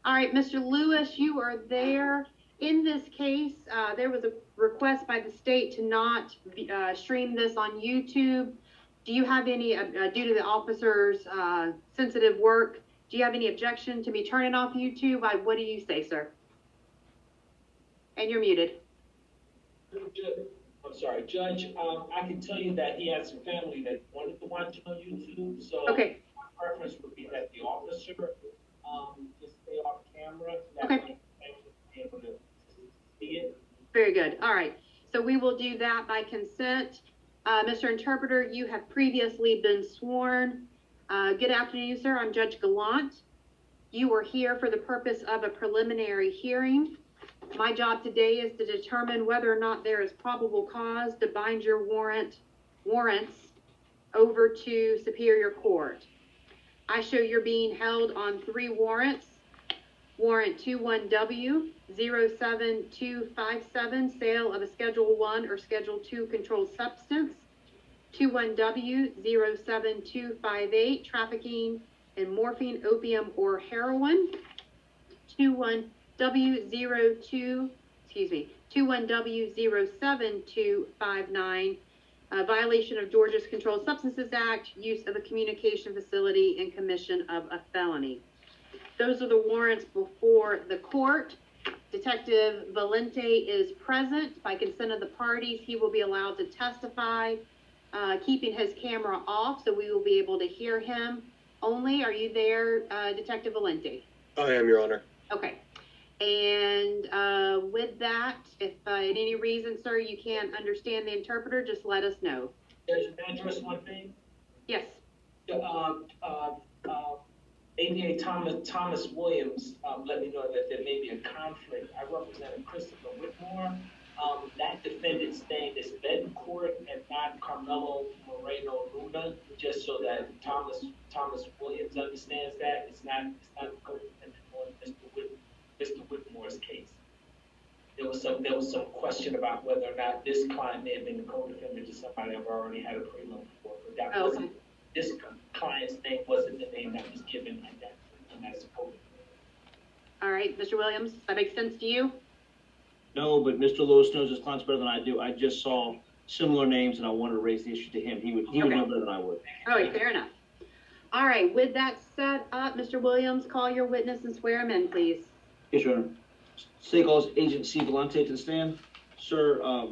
All right, Mr. Lewis, you are there. In this case, there was a request by the state to not stream this on YouTube. Do you have any, due to the officer's sensitive work, do you have any objection to me turning off YouTube? What do you say, sir? And you're muted. I'm sorry, Judge. I can tell you that he has some family that wanted to watch it on YouTube. So okay. My preference would be that the officer just stay off camera. So okay. Be able to see it. Very good. All right. So we will do that by consent. Mr. Interpreter, you have previously been sworn. Good afternoon, sir. I'm Judge Gallant. You are here for the purpose of a preliminary hearing. My job today is to determine whether or not there is probable cause to bind your warrants over to Superior Court. I show you're being held on 3 warrants. Warrant 21W07257, sale of a Schedule 1 or Schedule 2 controlled substance. 21W07258, trafficking in morphine, opium, or heroin. 21W07259, violation of Georgia's Controlled Substances Act, use of a communication facility, and commission of a felony. Those are the warrants before the court. Detective Valente is present. By consent of the parties, he will be allowed to testify, keeping his camera off, so we will be able to hear him only. Are you there, Detective Valente? I am, Your Honor. Okay. And with that, if in any reason, sir, you can't understand the interpreter, just let us know. Judge, can I address one thing? Yes. ADA Thomas Williams let me know that there may be a conflict. I represent Christopher Whitmore. That defendant's name is bed in court and not Carmelo Moreno Luna, just so that Thomas Williams understands that. It's not the co-defendant on Mr. Whitmore's case. There was some question about whether or not this client may have been the co-defendant to somebody I've already had a prelim for, but that wasn't. This client's name wasn't the name that was given like that, and that's co-defendant. All right, Mr. Williams, that makes sense to you? No, but Mr. Lewis knows his clients better than I do. I just saw similar names, and I wanted to raise the issue to him. He would know better than I would. All right, fair enough. All right, with that set up, Mr. Williams, call your witness and swear him in, please. Yes, Your Honor. State calls Agent C. Valente to the stand. Sir, I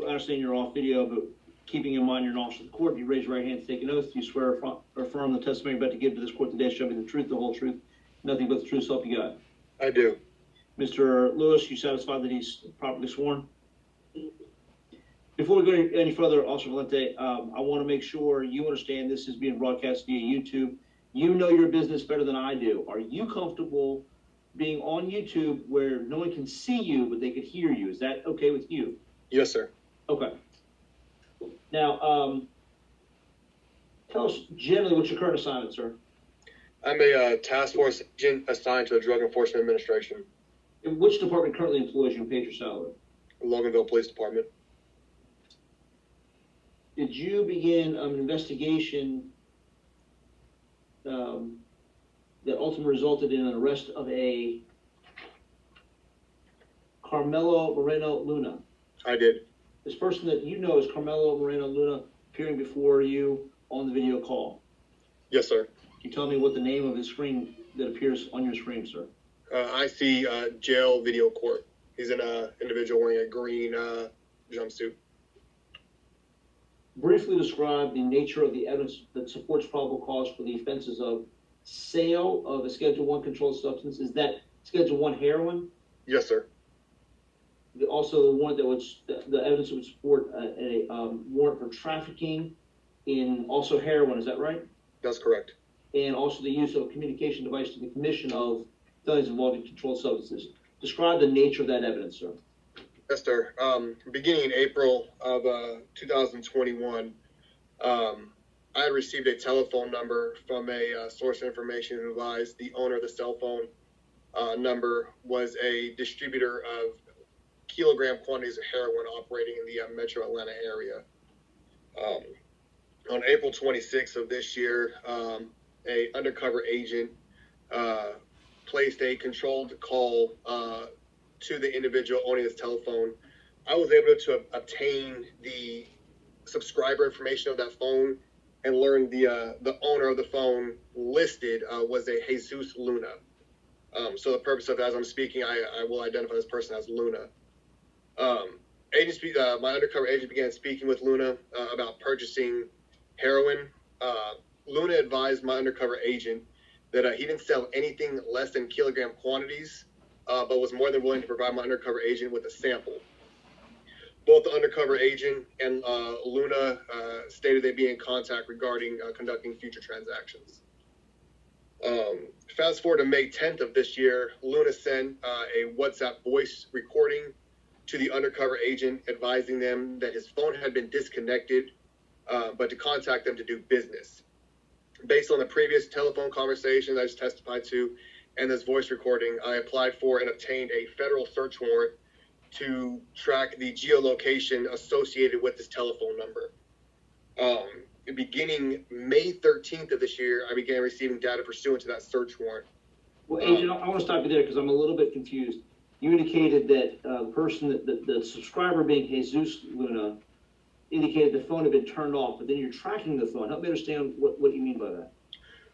understand you're off video, but keeping in mind you're an officer of the court, you raise your right hand to take an oath. You swear or affirm the testimony you're about to give to this court today shall be the truth, the whole truth, nothing but the truth, so help you God. I do. Mr. Lewis, you satisfied that he's properly sworn? Before we go any further, Officer Valente, I want to make sure you understand this is being broadcast via YouTube. You know your business better than I do. Are you comfortable being on YouTube where no one can see you, but they could hear you? Is that okay with you? Yes, sir. Okay. Now, tell us generally what's your current assignment, sir. I'm a task force agent assigned to the Drug Enforcement Administration. And which department currently employs you and pays your salary? Loganville Police Department. Did you begin an investigation that ultimately resulted in an arrest of a Carmelo Moreno Luna? I did. This person that you know is Carmelo Moreno Luna appearing before you on the video call. Yes, sir. Can you tell me what the name of his screen that appears on your screen, sir? I see jail video court. He's an individual wearing a green jumpsuit. Briefly describe the nature of the evidence that supports probable cause for the offenses of sale of a Schedule 1 controlled substance. Is that Schedule 1 heroin? Yes, sir. Also, the warrant that would, the evidence that would support a warrant for trafficking in also heroin. Is that right? That's correct. And also the use of a communication device to the commission of felonies involving controlled substances. Describe the nature of that evidence, sir. Yes, sir. Beginning in April of 2021, I had received a telephone number from a source of information who advised the owner of the cell phone number was a distributor of kilogram quantities of heroin operating in the metro Atlanta area. On April 26th of this year, a undercover agent placed a controlled call to the individual owning this telephone. I was able to obtain the subscriber information of that phone and learn the owner of the phone listed was a Jesus Luna. So the purpose of, as I'm speaking, I will identify this person as Luna. My undercover agent began speaking with Luna about purchasing heroin. Luna advised my undercover agent that he didn't sell anything less than kilogram quantities, but was more than willing to provide my undercover agent with a sample. Both the undercover agent and Luna stated they'd be in contact regarding conducting future transactions. Fast forward to May 10th of this year, Luna sent a WhatsApp voice recording to the undercover agent advising them that his phone had been disconnected, but to contact them to do business. Based on the previous telephone conversation I just testified to and this voice recording, I applied for and obtained a federal search warrant to track the geolocation associated with this telephone number. Beginning May 13th of this year, I began receiving data pursuant to that search warrant. Well, Agent, I want to stop you there because I'm a little bit confused. You indicated that the person, the subscriber being Jesus Luna, indicated the phone had been turned off, but then you're tracking the phone. Help me understand what you mean by that.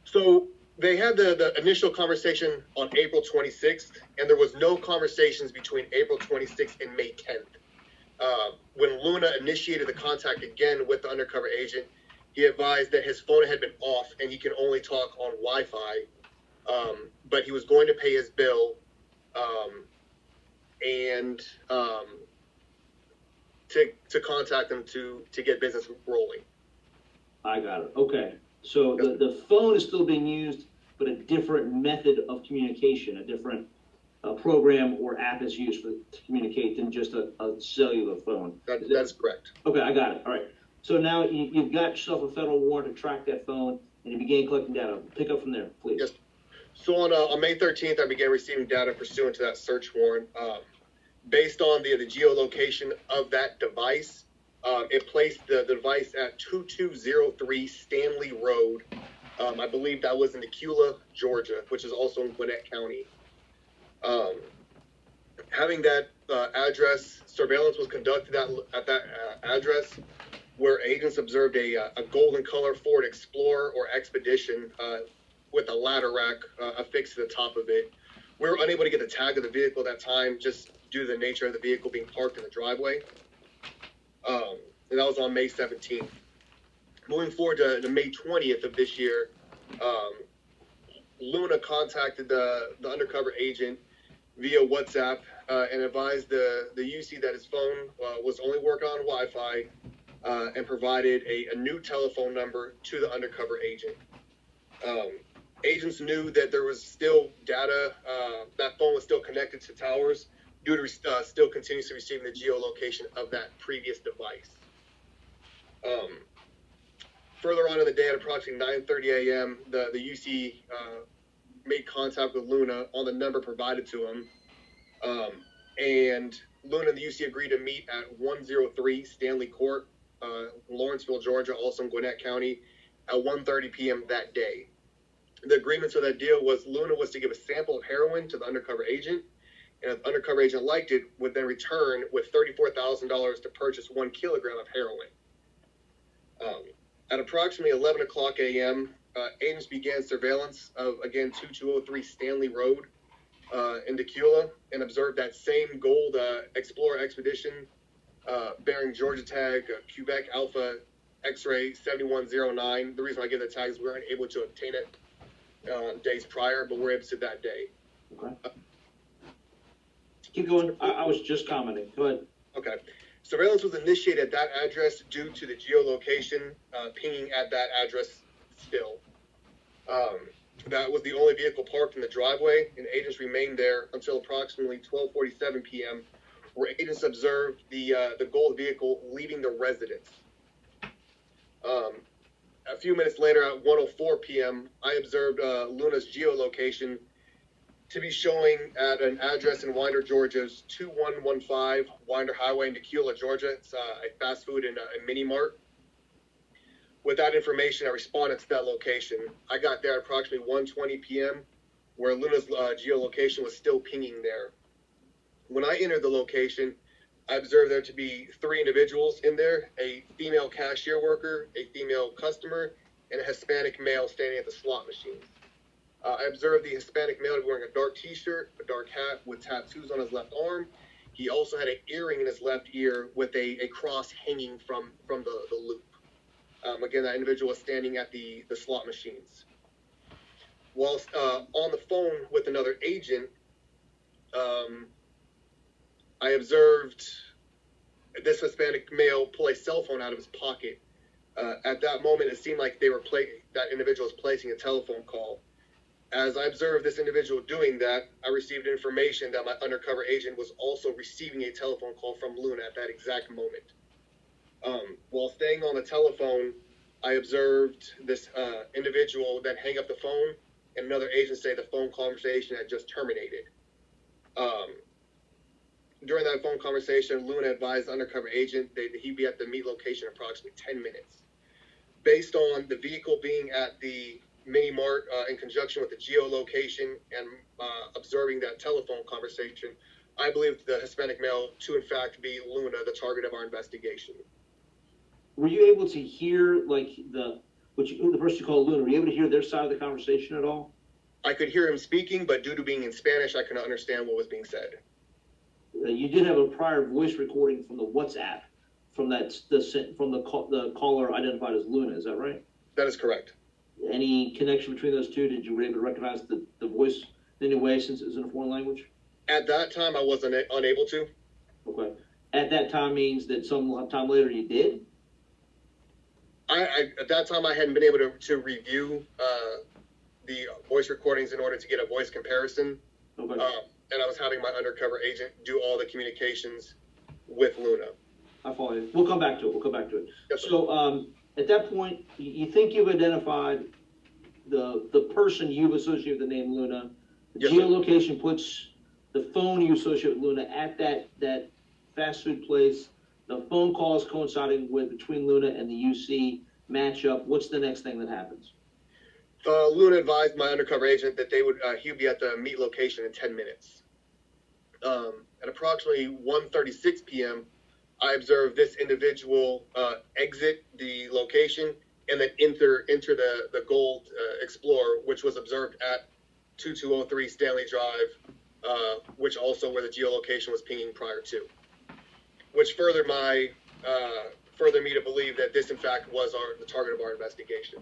So they had the initial conversation on April 26th, and there was no conversations between April 26th and May 10th. When Luna initiated the contact again with the undercover agent, he advised that his phone had been off and he can only talk on Wi-Fi, but he was going to pay his bill and to contact them to get business rolling. I got it. Okay. So the phone is still being used, but a different method of communication, a different program or app is used to communicate than just a cellular phone. That's correct. Okay, I got it. All right. So now you've got yourself a federal warrant to track that phone, and you began collecting data. Pick up from there, please. Yes. So on May 13th, I began receiving data pursuant to that search warrant. Based on the geolocation of that device, it placed the device at 2203 Stanley Road. I believe that was in Tequila, Georgia, which is also in Gwinnett County. Having that address, surveillance was conducted at that address, where agents observed a golden color Ford Explorer or Expedition with a ladder rack affixed to the top of it. We were unable to get the tag of the vehicle at that time, just due to the nature of the vehicle being parked in the driveway. And that was on May 17th. Moving forward to May 20th of this year, Luna contacted the undercover agent via WhatsApp and advised the UC that his phone was only working on Wi-Fi and provided a new telephone number to the undercover agent. Agents knew that there was still data, that phone was still connected to towers due to still continuously receiving the geolocation of that previous device. Further on in the day at approximately 9:30 a.m., the UC made contact with Luna on the number provided to him. And Luna and the UC agreed to meet at 103 Stanley Court, Lawrenceville, Georgia, also in Gwinnett County, at 1:30 p.m. that day. The agreement to that deal was Luna was to give a sample of heroin to the undercover agent, and if the undercover agent liked it, would then return with $34,000 to purchase 1 kilogram of heroin. At approximately 11 o'clock a.m., agents began surveillance of, again, 2203 Stanley Road in Tequila and observed that same gold Explorer Expedition bearing Georgia tag Quebec Alpha X-ray 7109. The reason I give the tag is we weren't able to obtain it days prior, but we're able to that day. Okay. Keep going. I was just commenting. Go ahead. Okay. Surveillance was initiated at that address due to the geolocation pinging at that address still. That was the only vehicle parked in the driveway, and agents remained there until approximately 12:47 p.m., where agents observed the gold vehicle leaving the residence. A few minutes later, at 1:04 p.m., I observed Luna's geolocation to be showing at an address in Winder, Georgia's 2115 Winder Highway in Tequila, Georgia. It's a fast food and a mini mart. With that information, I responded to that location. I got there at approximately 1:20 p.m., where Luna's geolocation was still pinging there. When I entered the location, I observed there to be 3 individuals in there, a female cashier worker, a female customer, and a Hispanic male standing at the slot machines. I observed the Hispanic male wearing a dark t-shirt, a dark hat with tattoos on his left arm. He also had an earring in his left ear with a cross hanging from the loop. Again, that individual was standing at the slot machines. Whilst on the phone with another agent, I observed this Hispanic male pull a cell phone out of his pocket. At that moment, it seemed like that individual was placing a telephone call. As I observed this individual doing that, I received information that my undercover agent was also receiving a telephone call from Luna at that exact moment. While staying on the telephone, I observed this individual then hang up the phone, and another agent say the phone conversation had just terminated. During that phone conversation, Luna advised the undercover agent that he'd be at the meet location in approximately 10 minutes. Based on the vehicle being at the mini mart in conjunction with the geolocation and observing that telephone conversation, I believe the Hispanic male to in fact be Luna, the target of our investigation. Were you able to hear, like, the person you called Luna, were you able to hear their side of the conversation at all? I could hear him speaking, but due to being in Spanish, I could not understand what was being said. You did have a prior voice recording from the WhatsApp from the caller identified as Luna, is that right? That is correct. Any connection between those two? Did you were able to recognize the voice in any way since it was in a foreign language? At that time, I was unable to. Okay. At that time means that some time later you did? At that time, I hadn't been able to review the voice recordings in order to get a voice comparison. Okay. And I was having my undercover agent do all the communications with Luna. I follow you. We'll come back to it. Yes, sir. So at that point, you think you've identified the person you've associated with the name Luna. The Yes, geolocation puts the phone you associate with Luna at that fast food place. The phone calls coinciding with between Luna and the UC matchup. What's the next thing that happens? Luna advised my undercover agent that he would be at the meet location in 10 minutes. At approximately 1:36 p.m., I observed this individual exit the location and then enter the Gold Explorer, which was observed at 2203 Stanley Drive, which also where the geolocation was pinging prior to, which furthered me to believe that this in fact was the target of our investigation.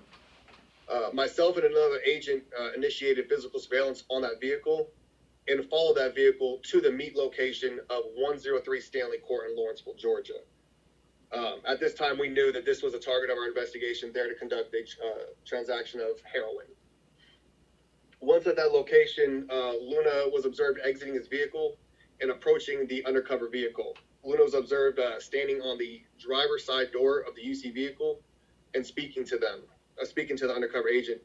Myself and another agent initiated physical surveillance on that vehicle and followed that vehicle to the meet location of 103 Stanley Court in Lawrenceville, Georgia. At this time, we knew that this was a target of our investigation there to conduct a transaction of heroin. Once at that location, Luna was observed exiting his vehicle and approaching the undercover vehicle. Luna was observed standing on the driver's side door of the UC vehicle and speaking to the undercover agent.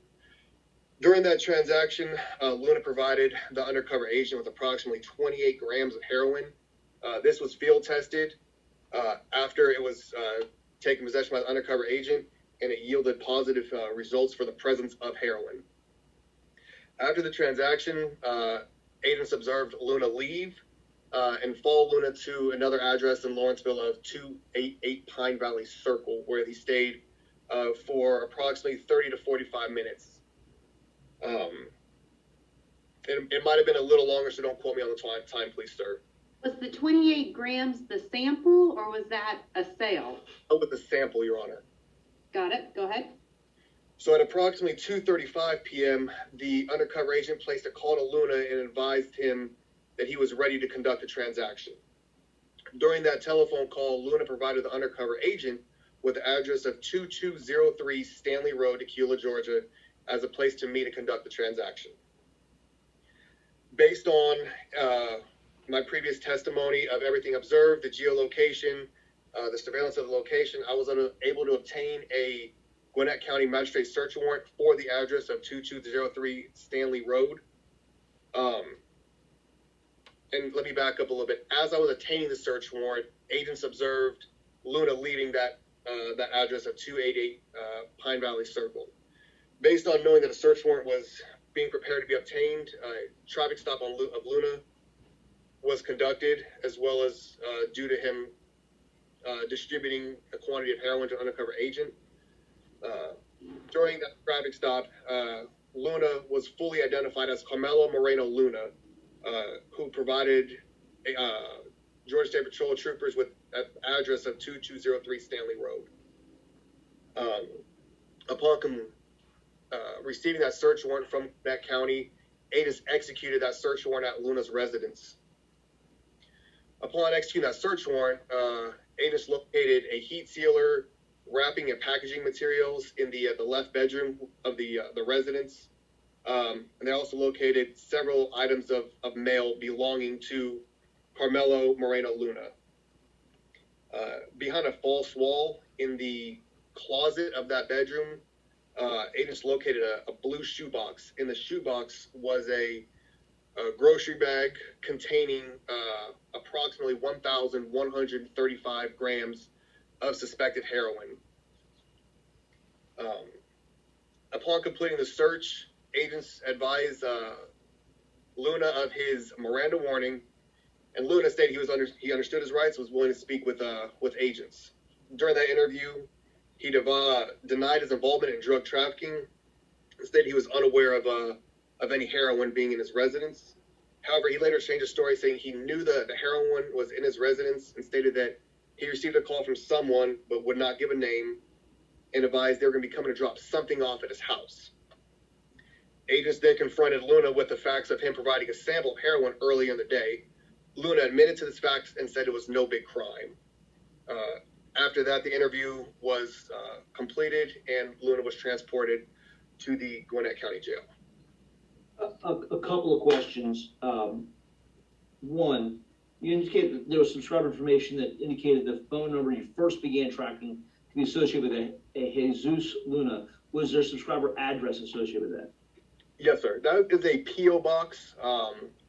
During that transaction, Luna provided the undercover agent with approximately 28 grams of heroin. This was field tested after it was taken possession by the undercover agent, and it yielded positive results for the presence of heroin. After the transaction, agents observed Luna leave and follow Luna to another address in Lawrenceville of 288 Pine Valley Circle, where he stayed for approximately 30 to 45 minutes. It might have been a little longer, so don't quote me on the time, please, sir. Was the 28 grams the sample, or was that a sale? Oh, with the sample, Your Honor. Got it. Go ahead. So at approximately 2:35 p.m., the undercover agent placed a call to Luna and advised him that he was ready to conduct a transaction. During that telephone call, Luna provided the undercover agent with the address of 2203 Stanley Road, Tequila, Georgia, as a place to meet and conduct the transaction. Based on my previous testimony of everything observed, the geolocation, the surveillance of the location, I was able to obtain a Gwinnett County Magistrate search warrant for the address of 2203 Stanley Road. And let me back up a little bit. As I was obtaining the search warrant, agents observed Luna leaving that address of 288 Pine Valley Circle. Based on knowing that a search warrant was being prepared to be obtained. Traffic stop of Luna was conducted, as well as due to him distributing a quantity of heroin to an undercover agent. During that traffic stop, Luna was fully identified as Carmelo Moreno Luna, who provided Georgia State Patrol troopers with an address of 2203 Stanley Road. Upon receiving that search warrant from that county, agents executed that search warrant at Luna's residence. Upon executing that search warrant, agents located a heat sealer, wrapping and packaging materials in the left bedroom of the residence. And they also located several items of mail belonging to Carmelo Moreno Luna. Behind a false wall in the closet of that bedroom, agents located a blue shoebox. In the shoebox was a grocery bag containing approximately 1,135 grams of suspected heroin. Upon completing the search, agents advised Luna of his Miranda warning, and Luna stated he understood his rights, was willing to speak with agents. During that interview, he denied his involvement in drug trafficking, and stated he was unaware of any heroin being in his residence. However, he later changed his story, saying he knew the heroin was in his residence, and stated that he received a call from someone but would not give a name, and advised they were going to be coming to drop something off at his house. Agents then confronted Luna with the facts of him providing a sample of heroin earlier in the day. Luna admitted to this fact and said it was no big crime. After that, the interview was completed, and Luna was transported to the Gwinnett County Jail. A couple of questions. One, you indicated that there was subscriber information that indicated the phone number you first began tracking to be associated with a Jesus Luna. Was there a subscriber address associated with that? Yes, sir. That is a P.O. box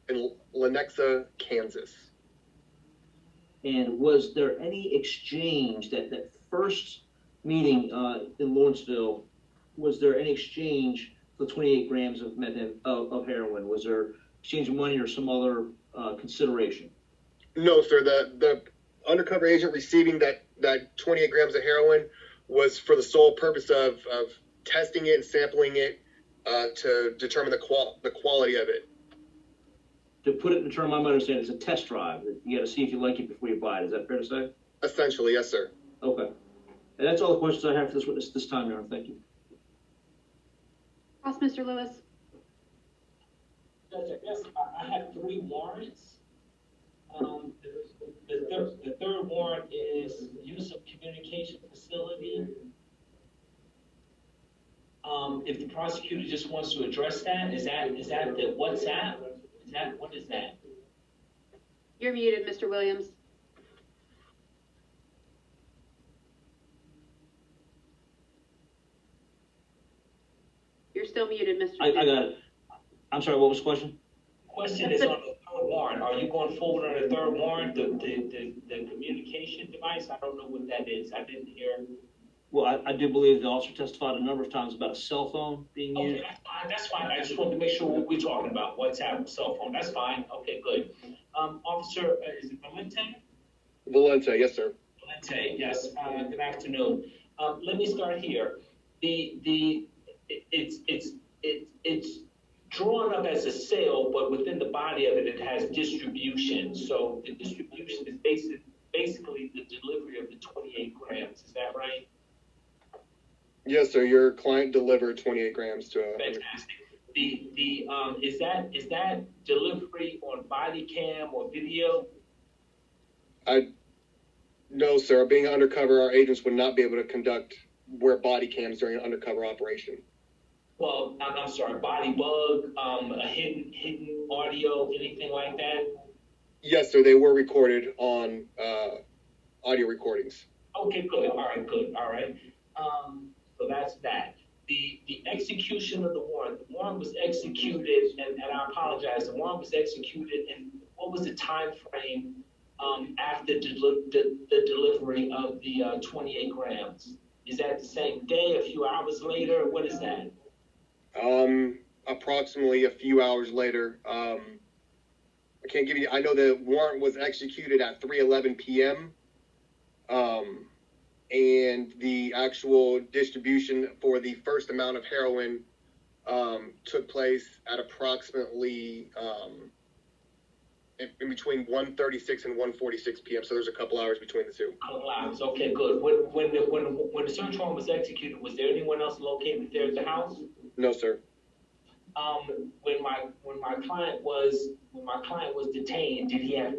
in Lenexa, Kansas. And was there any exchange, that first meeting in Lawrenceville, was there any exchange for 28 grams of heroin? Was there exchange of money or some other consideration? No, sir. The undercover agent receiving that 28 grams of heroin was for the sole purpose of testing it and sampling it to determine the quality of it. To put it in a term I might understand, it's a test drive. You got to see if you like it before you buy it. Is that fair to say? Essentially, yes, sir. Okay. And that's all the questions I have for this witness this time, Your Honor. Thank you. Cross, Mr. Lewis. Judge, I guess I have 3 warrants. The third warrant is use of communication facility. If the prosecutor just wants to address that, is that the WhatsApp? What is that? You're muted, Mr. Williams. You're still muted, Mr. I got it. I'm sorry, what was the question? Question is on the third warrant. Are you going forward on the third warrant, the communication device? I don't know what that is. I didn't hear. Well, I do believe the officer testified a number of times about a cell phone being used. Okay, that's fine. I just wanted to make sure what we're talking about. WhatsApp, cell phone. That's fine. Okay, good. Officer, is it Valente? Valente, yes, sir. Valente, yes. Good afternoon. Let me start here. It's drawn up as a sale, but within the body of it, it has distribution. So the distribution is basically the delivery of the 28 grams. Is that right? Yes, sir. Your client delivered 28 grams to a... Fantastic. Is that delivery on body cam or video? No, sir. Being undercover, our agents would not be able to wear body cams during an undercover operation. Well, I'm sorry, body bug, a hidden audio, anything like that? Yes, sir. They were recorded on audio recordings. Okay, good. All right, good. All right. So that's that. The execution of the warrant was executed, and I apologize, the warrant was executed, and what was the time frame after the delivery of the 28 grams? Is that the same day, a few hours later? What is that? approximately a few hours later. I can't give you, I know the warrant was executed at 3:11 p.m. And the actual distribution for the first amount of heroin took place at approximately in between 1:36 and 1:46 p.m. So there's a couple hours between the two. Couple hours. Okay, good. When the search warrant was executed, was there anyone else located there at the house? No, sir. When my client was detained, did he have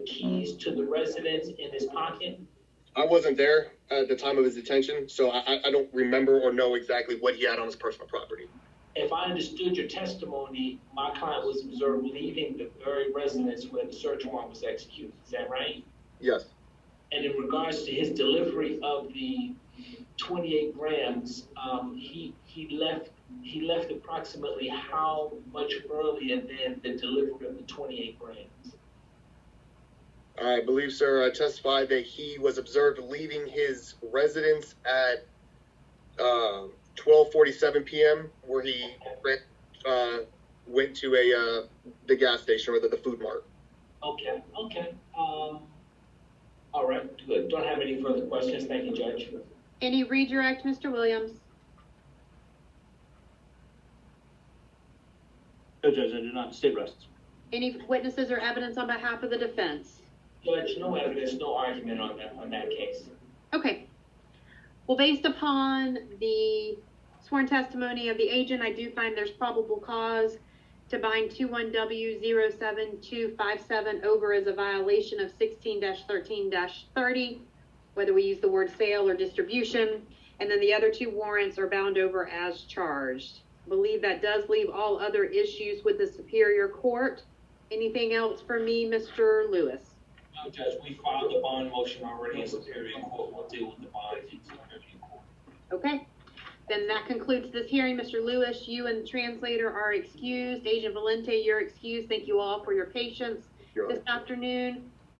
keys to the residence in his pocket? I wasn't there at the time of his detention, so I don't remember or know exactly what he had on his personal property. If I understood your testimony, my client was observed leaving the very residence where the search warrant was executed. Is that right? Yes. And in regards to his delivery of the 28 grams, he left approximately how much earlier than the delivery of the 28 grams? I believe, sir, I testified that he was observed leaving his residence at 12:47 p.m., where he went to the gas station or the food mart. Okay. All right, good. Don't have any further questions. Thank you, Judge. Any redirect, Mr. Williams? No, Judge, I do not. State rests. Any witnesses or evidence on behalf of the defense? Judge, no evidence, no argument on that case. Okay. Well, based upon the sworn testimony of the agent, I do find there's probable cause to bind 21W07257 over as a violation of 16-13-30, whether we use the word sale or distribution, and then the other two warrants are bound over as charged. I believe that does leave all other issues with the Superior Court. Anything else for me, Mr. Lewis? No, Judge, we filed the bond motion already in Superior Court. We'll deal with the bond in Superior Court. Okay. Then that concludes this hearing. Mr. Lewis, you and the translator are excused. Agent Valente, you're excused. Thank you all for your patience this afternoon.